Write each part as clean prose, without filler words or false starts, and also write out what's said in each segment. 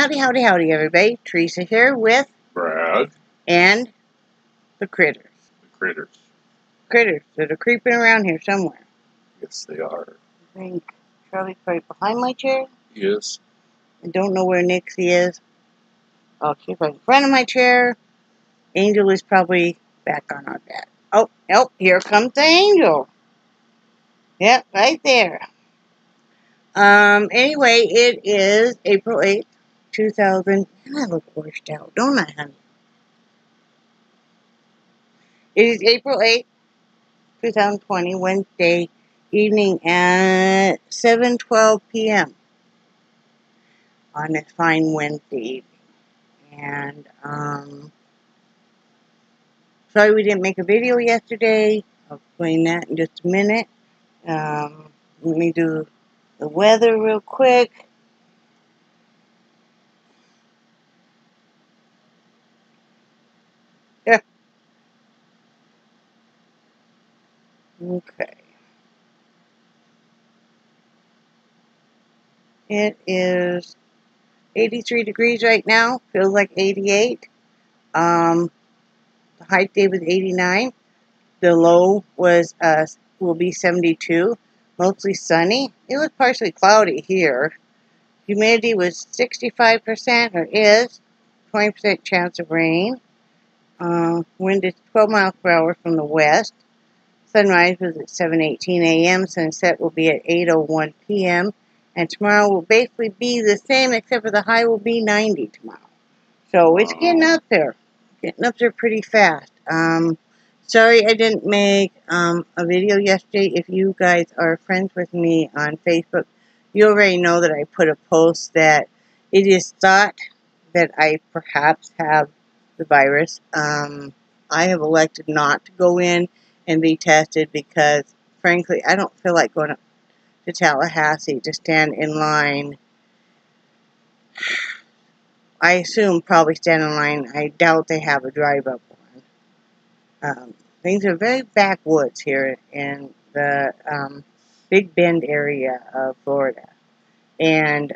Howdy, howdy, howdy, everybody. Theresa here with Brad. And the critters. The critters. Critters that are creeping around here somewhere. Yes, they are. I think Charlie's right behind my chair. Yes. I don't know where Nixie is. Oh, she's right in front of my chair. Angel is probably back on our bed. Oh, here comes the Angel. Yep, right there. Anyway, it is April 8th, 2000. And I look washed out, don't I, honey? It is April 8th, 2020, Wednesday evening at 7:12 p.m. on this fine Wednesday evening. And, sorry we didn't make a video yesterday. I'll explain that in just a minute. Let me do the weather real quick. Okay. It is 83 degrees right now. Feels like 88. The high today was 89. The low was will be 72. Mostly sunny. It was partially cloudy here. Humidity was 65%, or is 20% chance of rain. Wind is 12 miles per hour from the west. Sunrise was at 7:18 a.m. Sunset will be at 8:01 p.m. And tomorrow will basically be the same, except for the high will be 90 tomorrow. So it's getting up there. Getting up there pretty fast. Sorry I didn't make a video yesterday. If you guys are friends with me on Facebook, you already know that I put a post that it is thought that I perhaps have the virus. I have elected not to go in and be tested because, frankly, I don't feel like going up to Tallahassee to stand in line. I assume probably stand in line. I doubt they have a drive-up one. Things are very backwoods here in the Big Bend area of Florida, and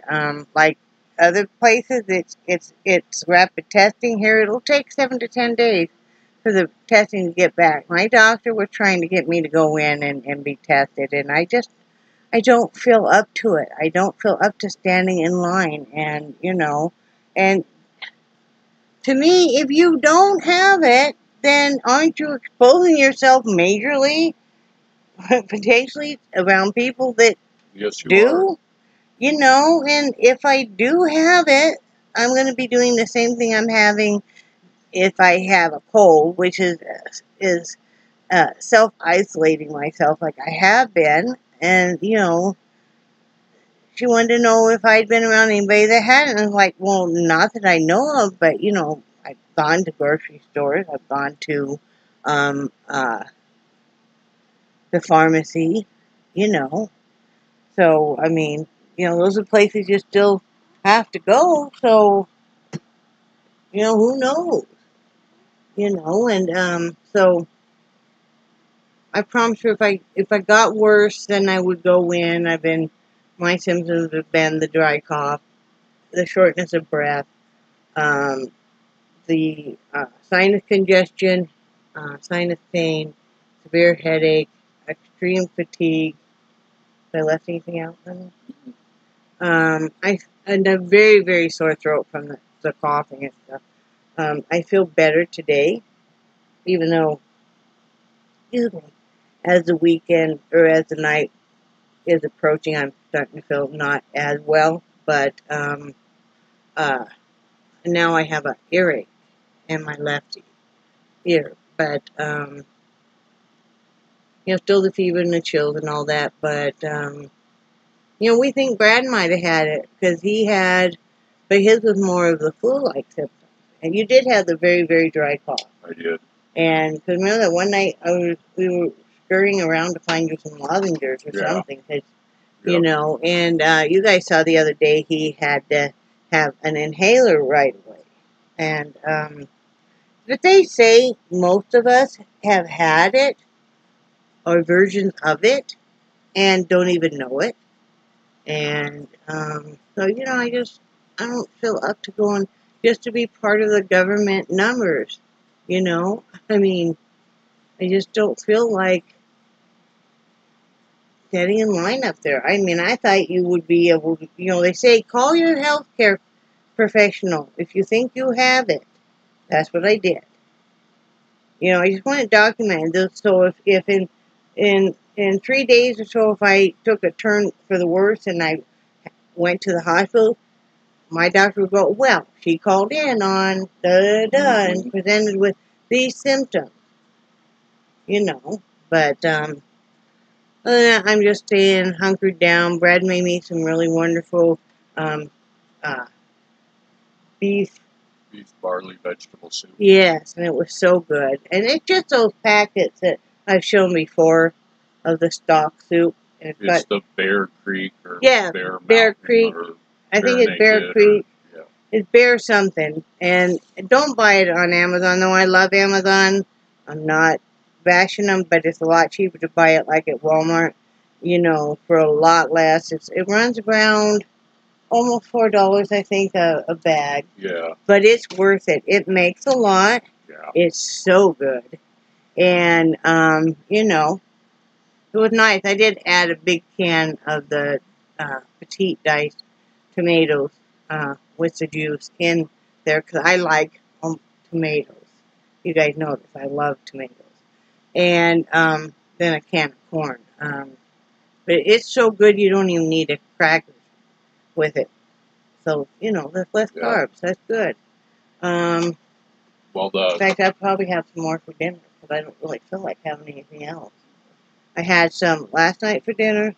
like other places, it's rapid testing. Here, it'll take 7 to 10 days for the testing to get back. My doctor was trying to get me to go in and be tested, and I don't feel up to it. I don't feel up to standing in line, and and to me, if you don't have it, then aren't you exposing yourself majorly, potentially, around people that Yes, you do? And if I do have it, I'm going to be doing the same thing I'm having if I have a cold, which is self-isolating myself like I have been. And, she wanted to know if I'd been around anybody that had it. And I was like, well, not that I know of, but, I've gone to grocery stores. I've gone to the pharmacy, So, I mean, those are places you still have to go. So, who knows? And so I promise you, if I got worse, then I would go in. My symptoms have been the dry cough, the shortness of breath, the sinus congestion, sinus pain, severe headache, extreme fatigue. Did I left anything out? And a very, very sore throat from the coughing and stuff. I feel better today, even though, as the weekend or as the night is approaching, I'm starting to feel not as well. But now I have an earache in my left ear. But still the fever and the chills and all that. But we think Brad might have had it because but his was more of the flu-like symptoms. And you did have the very, very dry cough. I did. And because remember that one night we were scurrying around to find you some lozenges or something. Cause, and you guys saw the other day he had to have an inhaler right away. And but they say most of us have had it or versions of it and don't even know it. And so, I just I don't feel up to going just to be part of the government numbers, you know? I mean, I just don't feel like getting in line up there. I mean, I thought you would be able to, you know, they say call your healthcare professional if you think you have it. That's what I did. You know, I just want it documented. So if in 3 days or so, if I took a turn for the worse and I went to the hospital, my doctor would go, well, she called in on da-da-da and presented with these symptoms, you know. But other than that, I'm just staying hunkered down. Brad made me some really wonderful um, uh, beef. Beef, barley, vegetable soup. Yes, and it was so good. And it's just those packets that I've shown before of the stock soup. And it's It's got, the Bear Creek or yeah, Bear Bear Mountain Creek. or I think it's Bear Bear Creek. yeah. It's Bear something. And don't buy it on Amazon, though. I love Amazon. I'm not bashing them, but it's a lot cheaper to buy it like at Walmart, you know, for a lot less. It runs around almost $4, I think, a bag. Yeah. But it's worth it. It makes a lot. Yeah. It's so good. And, you know, it was nice. I did add a big can of the petite diced tomatoes with the juice in there because I like tomatoes. You guys know this. I love tomatoes. And then a can of corn. But it's so good you don't even need a cracker with it. So, you know, there's less carbs. That's good. Well, in fact, I'll probably have some more for dinner because I don't really feel like having anything else. I had some last night for dinner.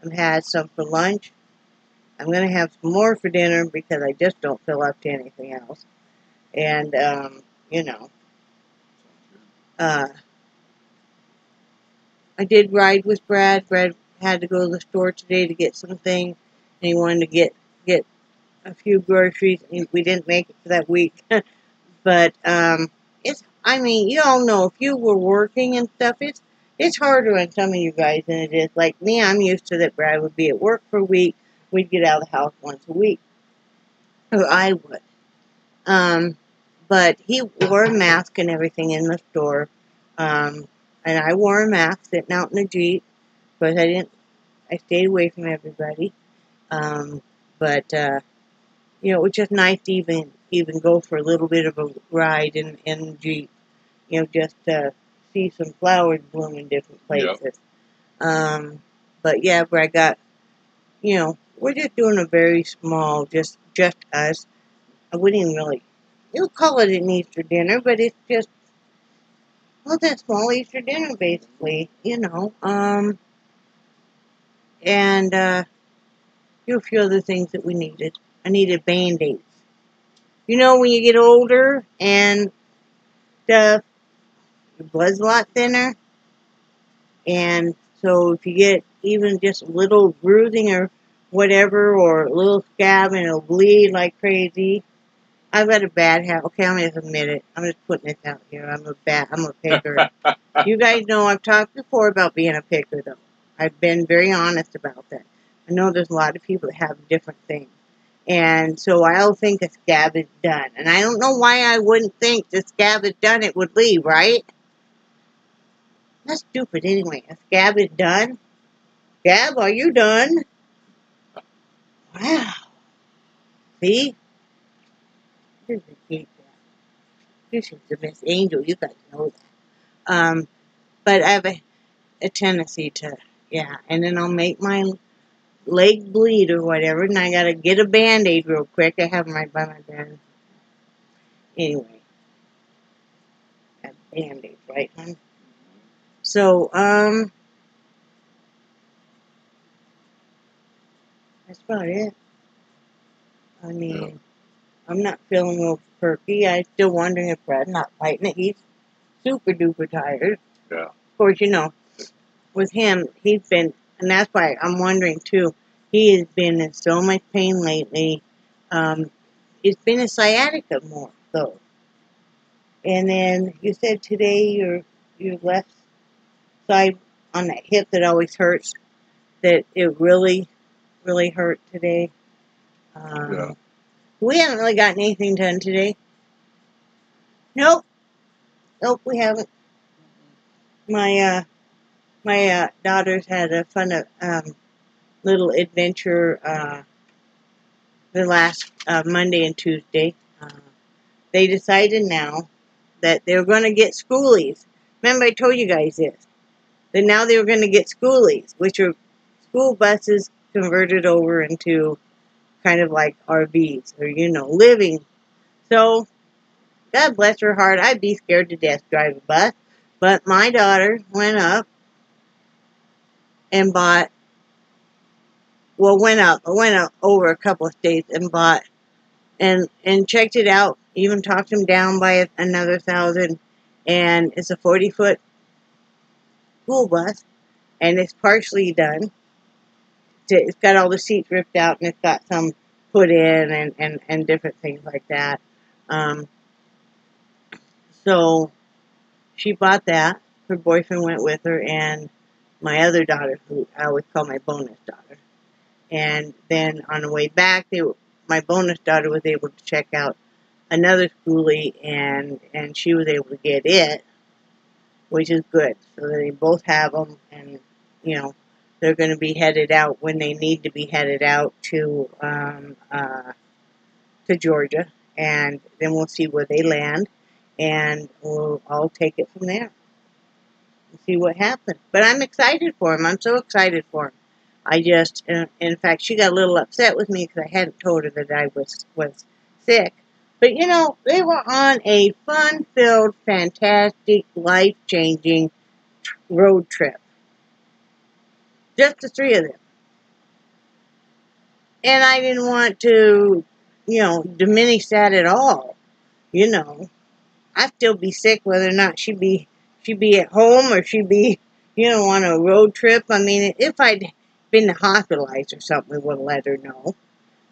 I had some for lunch. I'm going to have some more for dinner because I just don't feel up to anything else. And, you know, I did ride with Brad. Brad had to go to the store today to get something, and he wanted to get a few groceries. We didn't make it for that week. But I mean, you all know if you were working and stuff, it's harder on some of you guys than it is. Like me, I'm used to that Brad would be at work for a week. We'd get out of the house once a week. Or I would. But he wore a mask and everything in the store. And I wore a mask sitting out in the Jeep. Because I stayed away from everybody. But you know, it was just nice to even go for a little bit of a ride in the Jeep. You know, just to see some flowers bloom in different places. Yep. But yeah, but I got, you know, we're just doing a very small, just us. I wouldn't even really, you'll call it an Easter dinner, but it's just, well, it's a small Easter dinner, basically, you know. And a few other things that we needed. I needed Band-Aids. You know, when you get older and stuff, your blood's a lot thinner. And so if you get even just a little bruising or whatever, or a little scab and it'll bleed like crazy. I've got a bad habit. Okay, I'm going to admit it. I'm just putting this out here. I'm a picker. You guys know I've talked before about being a picker, though. I've been very honest about that. I know there's a lot of people that have different things. And so I'll think a scab is done. And I don't know why I wouldn't think the scab is done, it would leave, right? That's stupid anyway. A scab is done? Scab, are you done? Wow. See? This is a kid. This is the Miss Angel. You guys know that. But I have a tendency to, yeah. And then I'll make my leg bleed or whatever, and I gotta get a Band-Aid real quick. I have them right by my bed. Anyway. Have Band-Aids, right, hon? So, that's about it. I mean, I'm not feeling real perky. I'm still wondering if Brad's not fighting it. He's super duper tired. Yeah. Of course, you know, with him, he's been, and that's why I'm wondering too, he has been in so much pain lately. It's been a sciatica more, though. And then you said today your left side on that hip that always hurts, that it really, really hurt today. Yeah. We haven't really gotten anything done today. Nope. Nope, we haven't. My daughters had a fun little adventure the last Monday and Tuesday. They decided now that they were going to get schoolies. Remember I told you guys this. That now they were going to get schoolies, which are school buses converted over into kind of like RVs or, living. So, God bless her heart, I'd be scared to death to drive a bus. But my daughter went up and went up over a couple of states and bought and checked it out, even talked them down by another $1,000, and it's a 40-foot school bus, and it's partially done. It's got all the seats ripped out, and it's got some put in and different things like that. So she bought that. Her boyfriend went with her, and my other daughter, who I always call my bonus daughter. And then on the way back, my bonus daughter was able to check out another schoolie, and she was able to get it, which is good. So they both have them, and they're going to be headed out when they need to be headed out to Georgia, and then we'll see where they land, and I'll take it from there and see what happens. But I'm excited for him. I'm so excited for him. I just, in fact, she got a little upset with me because I hadn't told her that I was sick. But, they were on a fun-filled, fantastic, life-changing road trip. Just the three of them. And I didn't want to, diminish that at all. I'd still be sick whether or not she'd be at home or she'd be, on a road trip. I mean, if I'd been hospitalized or something, we would have let her know.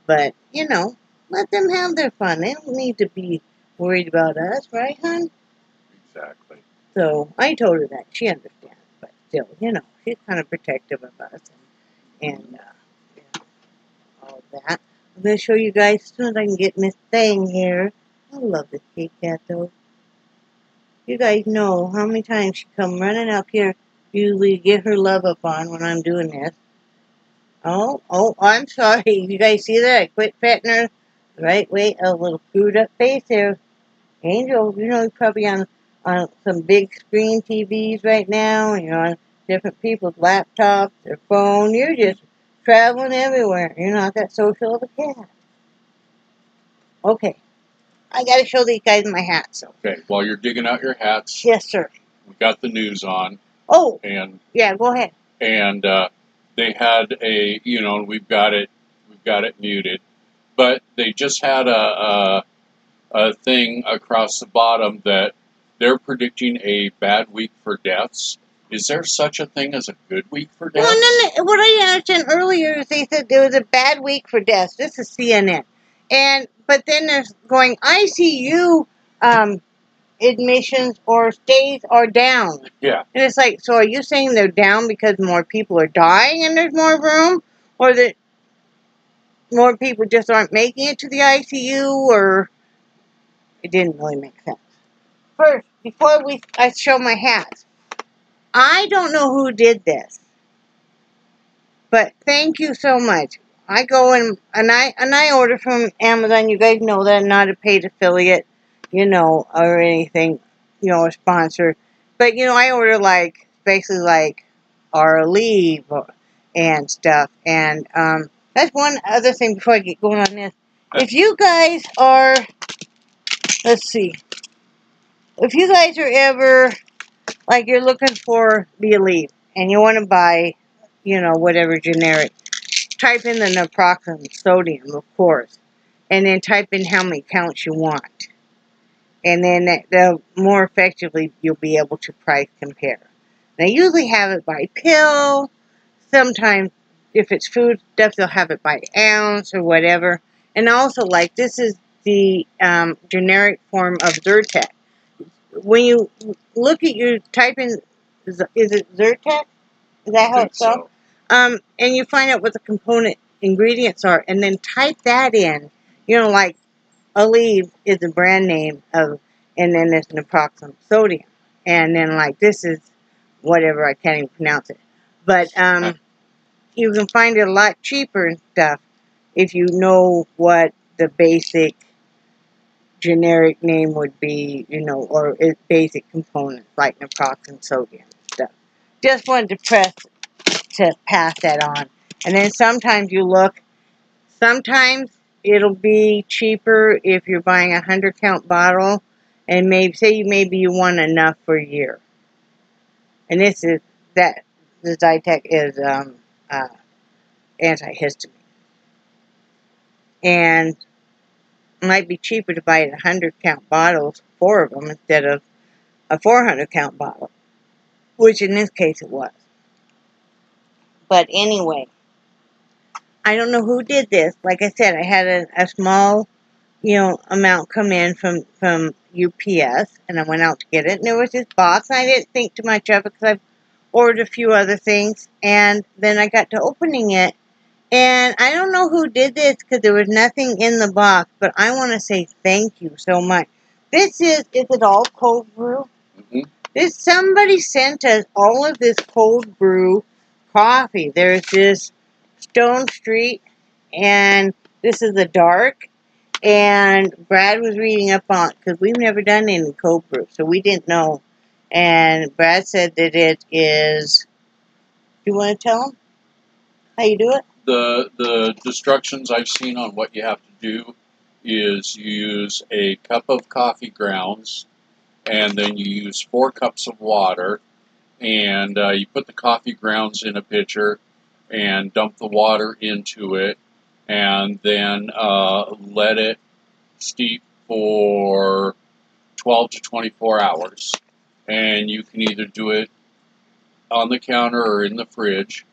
But, let them have their fun. They don't need to be worried about us, right, hon? Exactly. So I told her that. She understands. But still, she's kind of protective of us and all of that. I'm going to show you guys as soon as I can get Miss Thing here. I love this kitty cat, though. You guys know how many times she come running up here, usually to get her love up on when I'm doing this. Oh, I'm sorry. You guys see that? I quit petting her the right way. A little screwed up face here. Angel, you're probably on some big screen TVs right now, and you're on different people's laptops, their phone. You're just traveling everywhere. You're not that social of a cat. Okay. I got to show these guys my hats. Okay, while you're digging out your hats, yes, sir. We got the news on. Oh, and yeah, go ahead. And they had we've got it muted, but they just had a thing across the bottom that they're predicting a bad week for deaths. Is there such a thing as a good week for deaths? Well, no, what I understand earlier is they said there was a bad week for deaths. This is CNN. But then there's going ICU admissions or stays are down. Yeah. And it's like, so are you saying they're down because more people are dying and there's more room? Or that more people just aren't making it to the ICU? Or it didn't really make sense. First, before I show my hats, I don't know who did this. But thank you so much. I go and I order from Amazon. You guys know that I'm not a paid affiliate, or anything, a sponsor. But, I order basically our leave and stuff. And that's one other thing before I get going on this. If you guys are, let's see. If you guys are ever, you're looking for the Elite and you want to buy, whatever generic, type in the naproxen sodium, of course, and then type in how many counts you want. And then the more effectively you'll be able to price compare. They usually have it by pill. Sometimes, if it's food stuff, they'll have it by ounce or whatever. And also, this is the generic form of Zyrtec. When you look at your type in, is it Zyrtec? Is that how it's spelled? And you find out what the component ingredients are, and then type that in, Aleve is a brand name of, and then it's naproxen sodium. And then, like, this is whatever, I can't even pronounce it. But you can find it a lot cheaper and stuff if you know what the basic generic name would be, you know, or its basic components, like naproxen sodium and stuff. Just wanted to pass that on. And then sometimes you look, sometimes it'll be cheaper if you're buying a 100-count bottle, and maybe you want enough for a year. And this is that the Zytec is antihistamine, and it might be cheaper to buy a 100-count bottles, 4 of them, instead of a 400-count bottle, which in this case it was. But anyway, I don't know who did this. Like I said, I had a small, you know, amount come in from UPS, and I went out to get it, and there was this box, and I didn't think too much of it because I've ordered a few other things, and then I got to opening it, and I don't know who did this because there was nothing in the box, but I want to say thank you so much. Is it all cold brew? Mm-hmm. Somebody sent us all of this cold brew coffee. There's this Stone Street, and this is the dark, and Brad was reading up on, because we've never done any cold brew, so we didn't know, and Brad said that it is, do you want to tell him how you do it? The instructions I've seen on what you have to do is you use a cup of coffee grounds, and then you use 4 cups of water, and you put the coffee grounds in a pitcher and dump the water into it, and then let it steep for 12 to 24 hours. And you can either do it on the counter or in the fridge.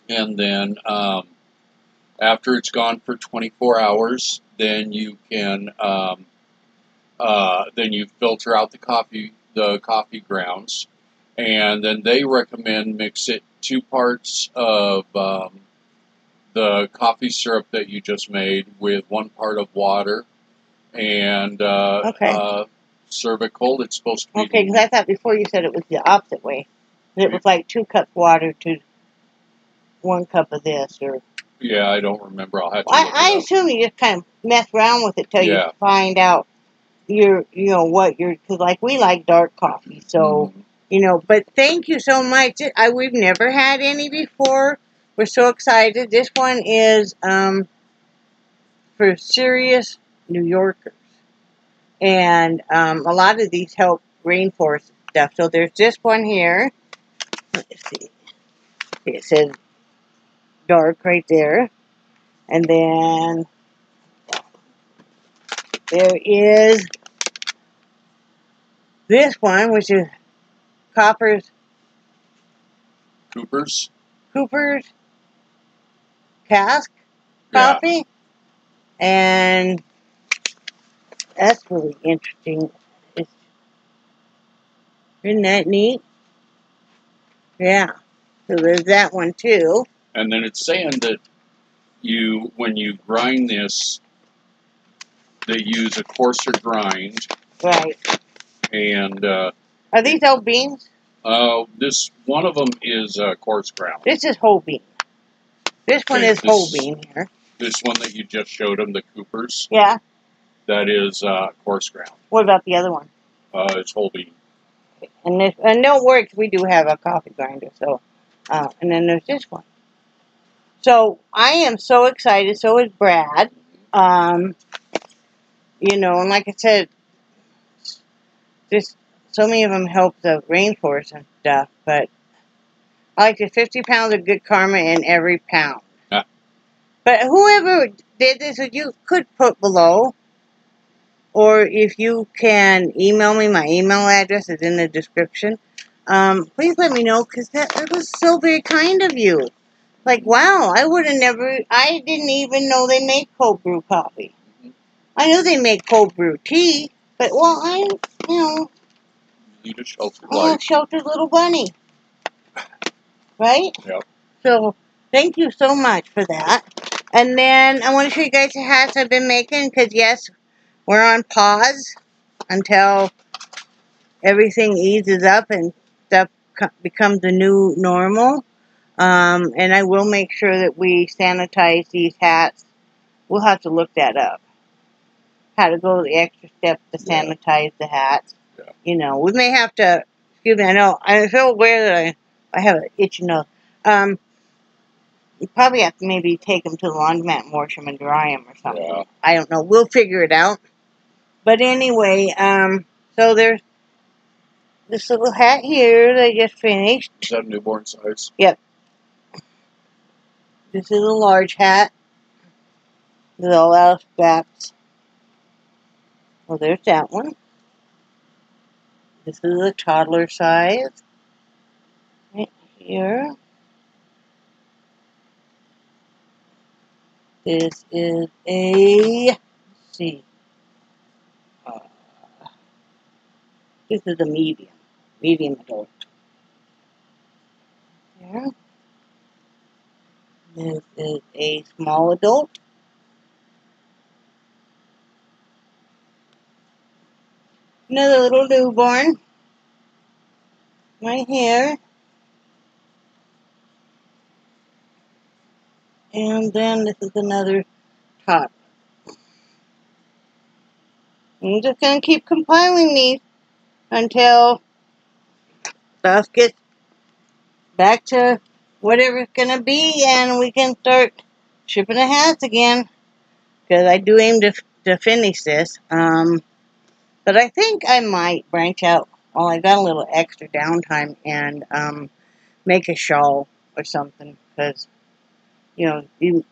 And then after it's gone for 24 hours, then you can then you filter out the coffee grounds, and then they recommend mix it 2 parts of the coffee syrup that you just made with 1 part of water, and serve it cold. It's supposed to be okay. Because I thought before you said it was the opposite way. It was like 2 cups water to 1 cup of this, or yeah, I don't remember. I'll have to. I assume you just kind of mess around with it till you find out because like we like dark coffee, so But thank you so much. We've never had any before. We're so excited. This one is for serious New Yorkers, and a lot of these help rainforest stuff. So there's this one here. Let's see. It says dark right there. And then there is this one, which is Cooper's cask coffee. And that's really interesting. Isn't that neat? Yeah. So there's that one too. And then it's saying that when you grind this, they use a coarser grind. Right. And are these all beans? This one of them is coarse ground. This is whole bean. This one is whole bean here. This one that you just showed them, the Cooper's. Yeah. That is coarse ground. What about the other one? It's whole bean. And don't worry, we do have a coffee grinder. So, and then there's this one. So I am so excited. So is Brad. And like I said, so many of them help the rainforest and stuff. But I like the 50 pounds of good karma in every pound. Yeah. But whoever did this, you could put below. Or if you can email me, my email address is in the description. Please let me know, because that was so very kind of you. Like, wow, I didn't even know they make cold brew coffee. I know they make cold brew tea, but, you need a sheltered life. I'm a sheltered little bunny. Right? Yep. So, thank you so much for that. And then I want to show you guys the hats I've been making, because yes, we're on pause until everything eases up and stuff becomes the new normal. And I will make sure that we sanitize these hats. We'll have to look that up. How to go the extra step to sanitize the hats. Yeah. You know, we may have to, excuse me, I know, I'm so aware that I have an itchy nose. You probably have to maybe take them to the laundromat and wash them and dry them or something. Yeah. I don't know. We'll figure it out. But anyway, so there's this little hat here that I just finished. Is that newborn size? Yep. This is a large hat. With all out of straps. Well, there's that one. This is a toddler size. Right here. This is a, let's see. This is a medium adult. There. This is a small adult. Another little newborn. Right here. And then this is another toddler. I'm just going to keep compiling these until stuff gets back to whatever it's going to be and we can start shipping the hats again. Because I do aim to finish this. But I think I might branch out while I got a little extra downtime and make a shawl or something. Because, you know, you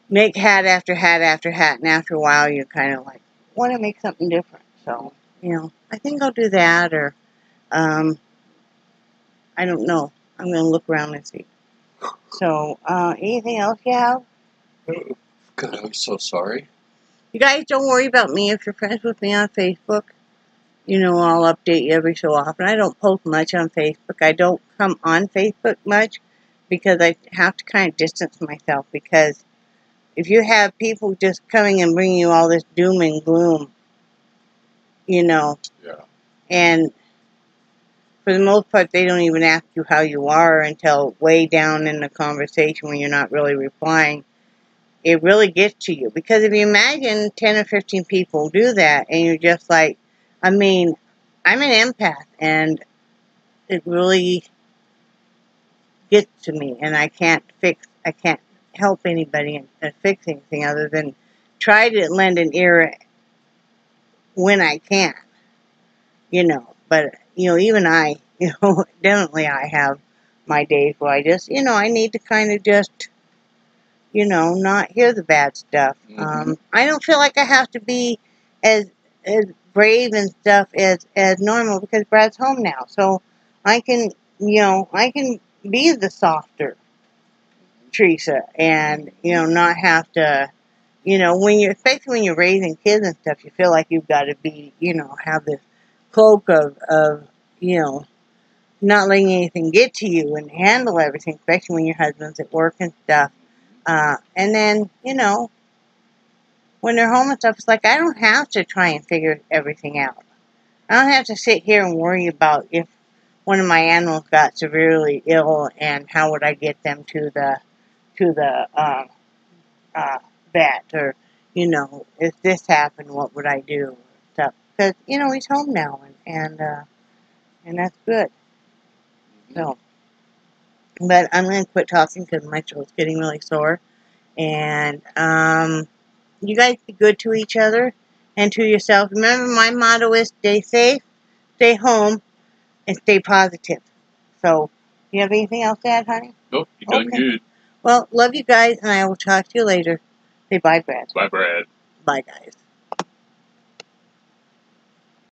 make hat after hat after hat, and after a while you kind of like want to make something different. So, you know, I think I'll do that, or I don't know. I'm going to look around and see. So, anything else you have? Oh, God, I'm so sorry. You guys don't worry about me if you're friends with me on Facebook. You know, I'll update you every so often. I don't post much on Facebook. I don't come on Facebook much because I have to kind of distance myself, because if you have people just coming and bringing you all this doom and gloom, you know, and for the most part, they don't even ask you how you are until way down in the conversation when you're not really replying. It really gets to you. Because if you imagine 10 or 15 people do that, and you're just like, I mean, I'm an empath, and it really gets to me, and I can't help anybody and fix anything other than try to lend an ear when I can, you know. But, you know, even I, you know, definitely I have my days where I just, you know, I need to kind of just, you know, not hear the bad stuff. Mm-hmm. I don't feel like I have to be as brave and stuff as normal, because Brad's home now, so I can, you know, I can be the softer Theresa, and, you know, not have to, you know, when you're, especially when you're raising kids and stuff, you feel like you've got to be, you know, have this cloak of, you know, not letting anything get to you and handle everything, especially when your husband's at work and stuff. And then, you know, when they're home and stuff, it's like I don't have to try and figure everything out. I don't have to sit here and worry about if one of my animals got severely ill and how would I get them to the vet, or, you know, if this happened, what would I do? Stuff, because, you know, he's home now, and that's good. So, but I'm going to quit talking because my throat's getting really sore. And you guys be good to each other and to yourself. Remember, my motto is stay safe, stay home, and stay positive. So, do you have anything else to add, honey? Nope, you done good. Well, love you guys, and I will talk to you later. Say bye, Brad. Bye, Brad. Bye, guys.